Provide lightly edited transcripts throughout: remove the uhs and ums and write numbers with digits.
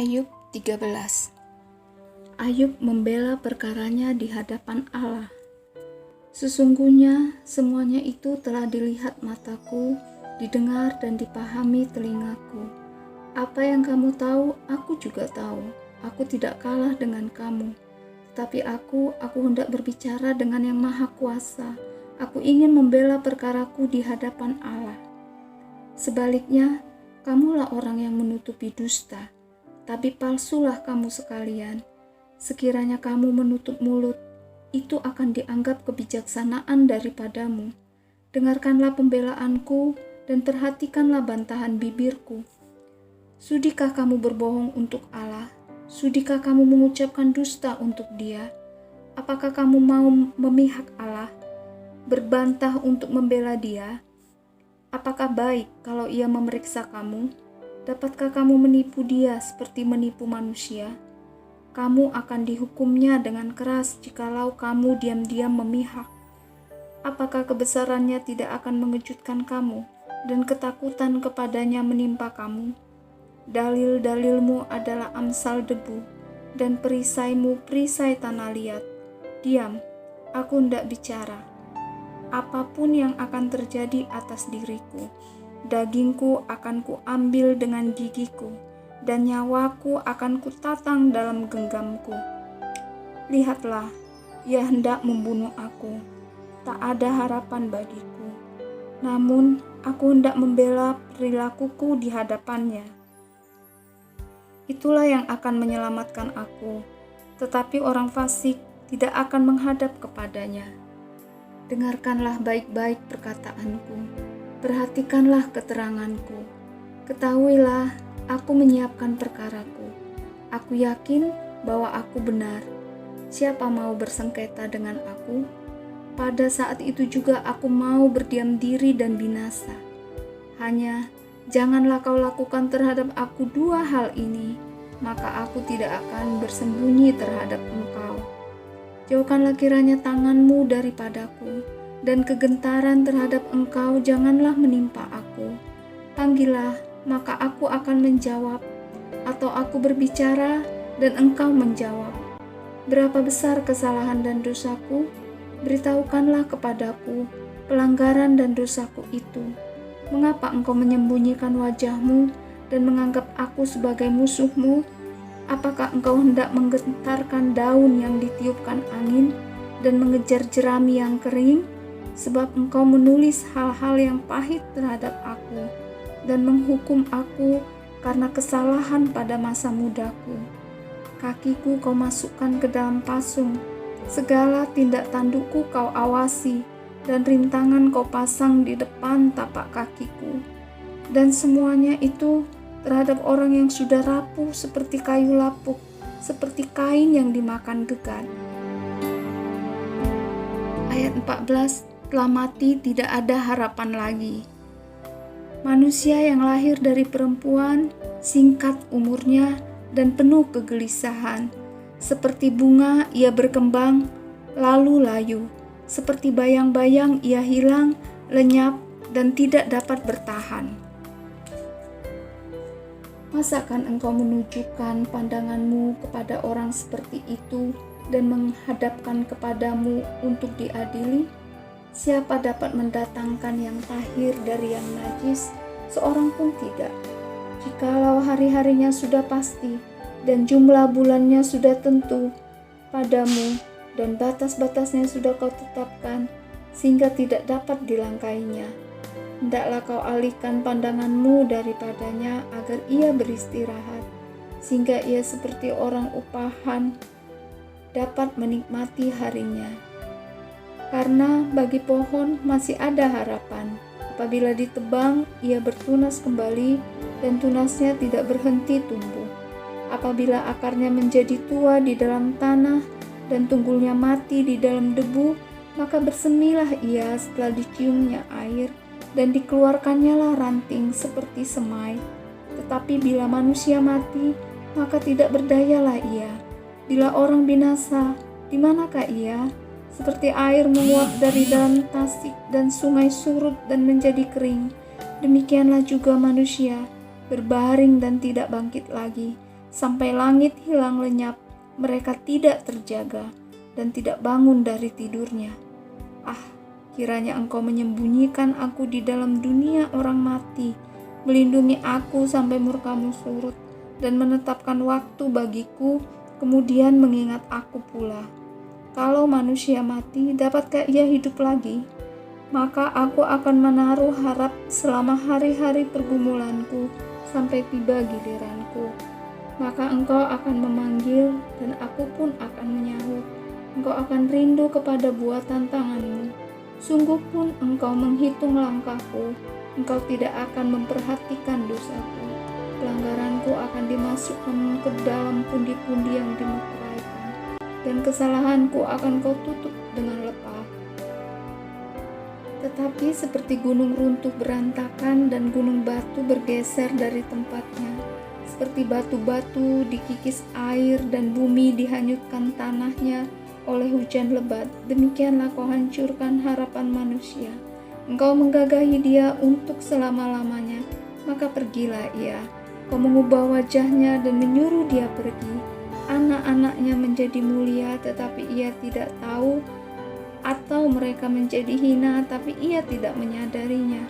Ayub 13. Ayub membela perkaranya di hadapan Allah. Sesungguhnya semuanya itu telah dilihat mataku, didengar dan dipahami telingaku. Apa yang kamu tahu, aku juga tahu. Aku tidak kalah dengan kamu. Tetapi aku hendak berbicara dengan yang Maha Kuasa. Aku ingin membela perkaraku di hadapan Allah. Sebaliknya, kamulah orang yang menutupi dusta, tapi palsulah kamu sekalian. Sekiranya kamu menutup mulut, itu akan dianggap kebijaksanaan daripadamu. Dengarkanlah pembelaanku dan perhatikanlah bantahan bibirku. Sudikah kamu berbohong untuk Allah? Sudikah kamu mengucapkan dusta untuk Dia? Apakah kamu mau memihak Allah, berbantah untuk membela Dia? Apakah baik kalau Ia memeriksa kamu? Dapatkah kamu menipu Dia seperti menipu manusia? Kamu akan dihukumnya dengan keras jikalau kamu diam-diam memihak. Apakah kebesarannya tidak akan mengejutkan kamu dan ketakutan kepadanya menimpa kamu? Dalil-dalilmu adalah amsal debu dan perisaimu perisai tanah liat. Diam, aku hendak bicara. Apapun yang akan terjadi atas diriku, dagingku akan kuambil dengan gigiku, dan nyawaku akan kutatang dalam genggamku. Lihatlah, ia hendak membunuh aku. Tak ada harapan bagiku. Namun, aku hendak membela perilakuku di hadapannya. Itulah yang akan menyelamatkan aku, tetapi orang fasik tidak akan menghadap kepadanya. Dengarkanlah baik-baik perkataanku, perhatikanlah keteranganku. Ketahuilah, aku menyiapkan perkaraku. Aku yakin bahwa aku benar. Siapa mau bersengketa dengan aku? Pada saat itu juga aku mau berdiam diri dan binasa. Hanya janganlah kau lakukan terhadap aku dua hal ini, maka aku tidak akan bersembunyi terhadap engkau. Jauhkanlah kiranya tanganmu daripadaku, dan kegentaran terhadap engkau janganlah menimpa aku. Panggillah, maka aku akan menjawab, atau aku berbicara dan engkau menjawab. Berapa besar kesalahan dan dosaku? Beritahukanlah kepadaku pelanggaran dan dosaku itu. Mengapa engkau menyembunyikan wajahmu dan menganggap aku sebagai musuhmu? Apakah engkau hendak menggentarkan daun yang ditiupkan angin dan mengejar jerami yang kering? Sebab engkau menulis hal-hal yang pahit terhadap aku dan menghukum aku karena kesalahan pada masa mudaku. Kakiku kau masukkan ke dalam pasung, segala tindak tandukku kau awasi, dan rintangan kau pasang di depan tapak kakiku. Dan semuanya itu terhadap orang yang sudah rapuh seperti kayu lapuk, seperti kain yang dimakan gegat. Ayat 14, telah mati tidak ada harapan lagi. Manusia yang lahir dari perempuan, singkat umurnya dan penuh kegelisahan. Seperti bunga ia berkembang, lalu layu. Seperti bayang-bayang ia hilang, lenyap, dan tidak dapat bertahan. Masakan engkau menunjukkan pandanganmu kepada orang seperti itu dan menghadapkan kepadamu untuk diadili? Siapa dapat mendatangkan yang tahir dari yang najis? Seorang pun tidak. Jikalau hari-harinya sudah pasti dan jumlah bulannya sudah tentu padamu dan batas-batasnya sudah kau tetapkan sehingga tidak dapat dilangkainya, hendaklah kau alihkan pandanganmu daripadanya agar ia beristirahat, sehingga ia seperti orang upahan dapat menikmati harinya. Karena bagi pohon masih ada harapan. Apabila ditebang, ia bertunas kembali dan tunasnya tidak berhenti tumbuh. Apabila akarnya menjadi tua di dalam tanah dan tunggulnya mati di dalam debu, maka bersemilah ia setelah diciumnya air dan dikeluarkannya lah ranting seperti semai. Tetapi bila manusia mati, maka tidak berdayalah ia. Bila orang binasa, di manakah ia? Seperti air menguap dari dalam tasik dan sungai surut dan menjadi kering, demikianlah juga manusia berbaring dan tidak bangkit lagi, Sampai langit hilang lenyap, mereka tidak terjaga dan tidak bangun dari tidurnya. Ah, kiranya Engkau menyembunyikan aku di dalam dunia orang mati, melindungi aku sampai murka-Mu surut, dan menetapkan waktu bagiku, kemudian mengingat aku pula. Kalau manusia mati, dapatkah ia hidup lagi? Maka aku akan menaruh harap selama hari-hari pergumulanku sampai tiba giliranku. Maka Engkau akan memanggil dan aku pun akan menyahut. Engkau akan rindu kepada buatan tangan-Mu. Sungguh pun Engkau menghitung langkahku. Engkau tidak akan memperhatikan dosaku. Pelanggaranku akan dimasukkan ke dalam pundi-pundi yang dimeteraikan, dan kesalahanku akan Kau tutup dengan lepah. Tetapi seperti gunung runtuh berantakan dan gunung batu bergeser dari tempatnya, seperti batu-batu dikikis air dan bumi dihanyutkan tanahnya oleh hujan lebat, demikianlah Kau hancurkan harapan manusia. Engkau menggagahi dia untuk selama-lamanya, maka pergilah ia. Kau mengubah wajahnya dan menyuruh dia pergi. Anak-anaknya menjadi mulia, tetapi ia tidak tahu, atau mereka menjadi hina, tapi ia tidak menyadarinya.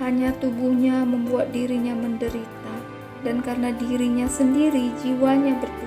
Hanya tubuhnya membuat dirinya menderita, dan karena dirinya sendiri jiwanya berpusat.